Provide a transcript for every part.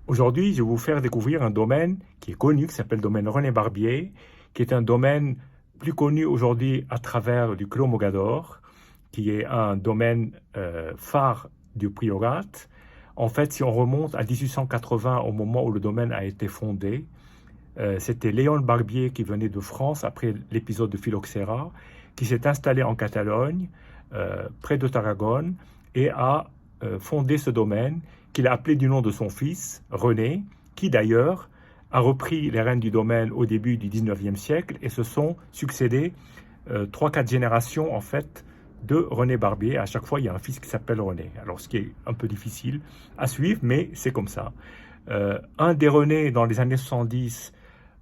Aujourd'hui, je vais vous faire découvrir un domaine qui est connu, qui s'appelle le domaine René Barbier, qui est un domaine plus connu aujourd'hui à travers du Clos Mogador, qui est un domaine phare du priorat. En fait, si on remonte à 1880, au moment où le domaine a été fondé, c'était Léon Barbier qui venait de France après l'épisode de Phylloxéra, qui s'est installé en Catalogne, près de Tarragone, et a fondé ce domaine qu'il a appelé du nom de son fils, René, qui d'ailleurs a repris les rênes du domaine au début du 19e siècle et se sont succédés 3-4 générations en fait de René Barbier. À chaque fois, il y a un fils qui s'appelle René. Alors, ce qui est un peu difficile à suivre, mais c'est comme ça. Un des René, dans les années 70,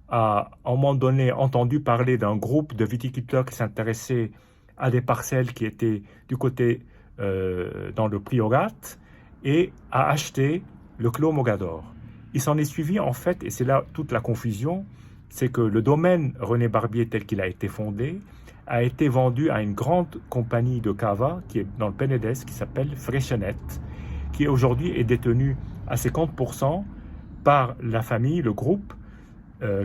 a à un moment donné entendu parler d'un groupe de viticulteurs qui s'intéressaient à des parcelles qui étaient du côté dans le priorat et a acheté le Clos Mogador. Il s'en est suivi en fait, et c'est là toute la confusion, c'est que le domaine René Barbier tel qu'il a été fondé a été vendu à une grande compagnie de cava qui est dans le Penedès qui s'appelle Freixenet, qui aujourd'hui est détenue à 50% par la famille, le groupe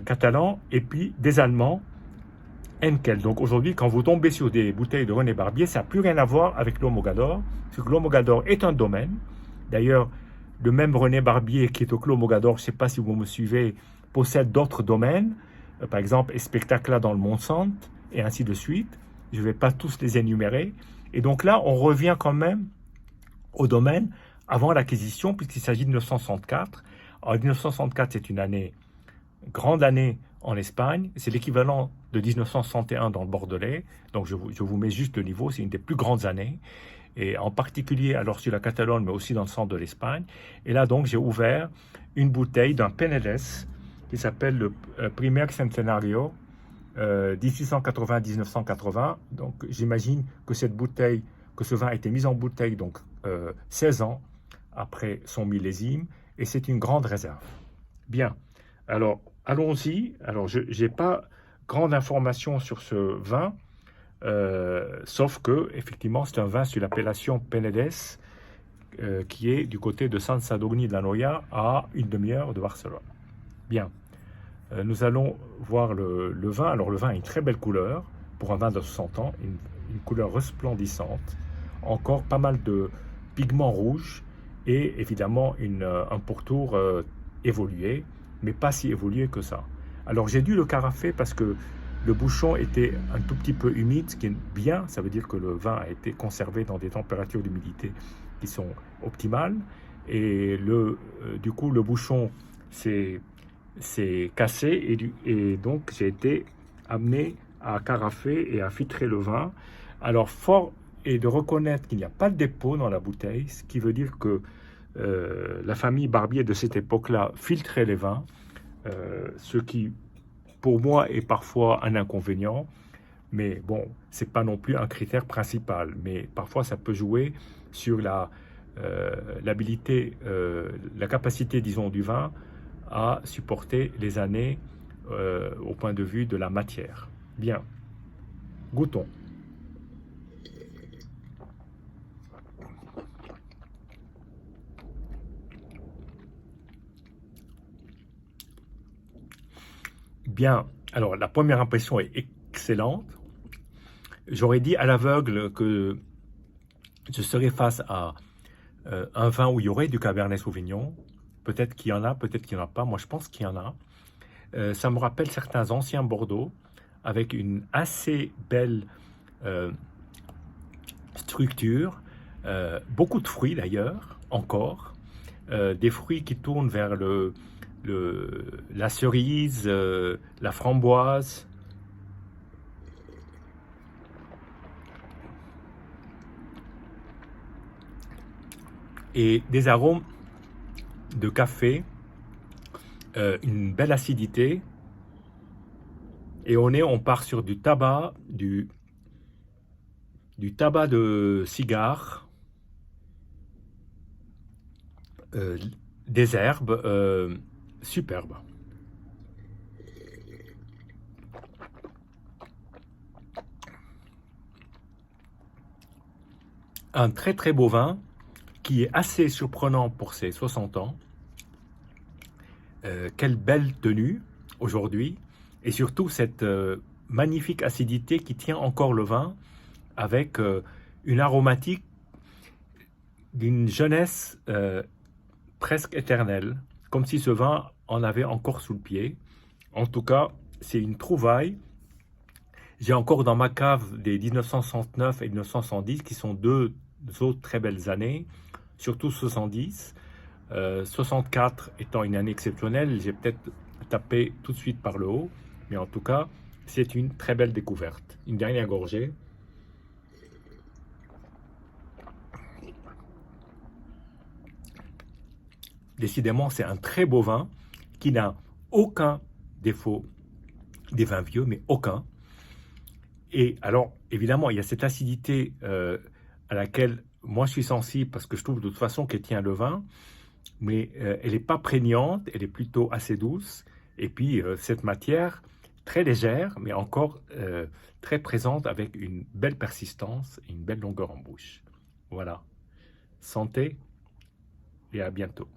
catalan et puis des Allemands, Henkel. Donc aujourd'hui, quand vous tombez sur des bouteilles de René Barbier, ça n'a plus rien à voir avec l'eau Mogador, parce que l'eau Mogador est un domaine. D'ailleurs, le même René Barbier qui est au Clos Mogador, je ne sais pas si vous me suivez, possède d'autres domaines, par exemple Espectacla dans le Mont-Sainte, et ainsi de suite. Je ne vais pas tous les énumérer. Et donc là, on revient quand même au domaine avant l'acquisition, puisqu'il s'agit de 1964. Alors 1964, c'est une année, grande année en Espagne, c'est l'équivalent de 1961 dans le Bordelais, donc je vous mets juste le niveau, c'est une des plus grandes années, et en particulier alors sur la Catalogne, mais aussi dans le centre de l'Espagne. Et là donc j'ai ouvert une bouteille d'un Penedès qui s'appelle le Primer Centenario 1880-1980. Donc j'imagine que cette bouteille, que ce vin a été mis en bouteille donc 16 ans après son millésime, et c'est une grande réserve. Bien, alors allons-y. Alors je n'ai pas grande information sur ce vin, sauf que effectivement c'est un vin sur l'appellation Penedès, qui est du côté de Sant Sadurní de la Noia, à une demi-heure de Barcelone. Bien, nous allons voir le vin. Alors le vin a une très belle couleur pour un vin de 60 ans, une couleur resplendissante, encore pas mal de pigments rouges et évidemment un pourtour évolué, mais pas si évolué que ça. Alors j'ai dû le carafer parce que le bouchon était un tout petit peu humide, ce qui est bien, ça veut dire que le vin a été conservé dans des températures d'humidité qui sont optimales, et du coup le bouchon s'est cassé, et donc j'ai été amené à carafer et à filtrer le vin. Alors fort est de reconnaître qu'il n'y a pas de dépôt dans la bouteille, ce qui veut dire que la famille Barbier de cette époque-là filtrait les vins, ce qui pour moi est parfois un inconvénient, mais bon, c'est pas non plus un critère principal, mais parfois ça peut jouer sur l'habilité, la capacité, disons, du vin à supporter les années au point de vue de la matière. Bien, goûtons. Bien, alors la première impression est excellente. J'aurais dit à l'aveugle que je serais face à un vin où il y aurait du Cabernet Sauvignon. Peut-être qu'il y en a, peut-être qu'il n'y en a pas. Moi, je pense qu'il y en a. Ça me rappelle certains anciens Bordeaux avec une assez belle structure, beaucoup de fruits d'ailleurs, encore, des fruits qui tournent vers la cerise, la framboise, et des arômes de café, une belle acidité, et on part sur du tabac, du tabac de cigare, euh, des herbes superbes. Un très très beau vin qui est assez surprenant pour ses 60 ans. quelle belle tenue aujourd'hui, et surtout cette magnifique acidité qui tient encore le vin avec une aromatique d'une jeunesse presque éternelle, comme si ce vin en avait encore sous le pied. En tout cas, c'est une trouvaille. J'ai encore dans ma cave des 1969 et 1970 qui sont deux autres très belles années, surtout 70. 64 étant une année exceptionnelle, j'ai peut-être tapé tout de suite par le haut, mais en tout cas, c'est une très belle découverte. Une dernière gorgée. Décidément, c'est un très beau vin qui n'a aucun défaut des vins vieux, mais aucun. Et alors, évidemment, il y a cette acidité à laquelle moi je suis sensible parce que je trouve de toute façon qu'elle tient le vin, mais elle n'est pas prégnante, elle est plutôt assez douce. Et puis, cette matière très légère, mais encore très présente avec une belle persistance et une belle longueur en bouche. Voilà. Santé et à bientôt.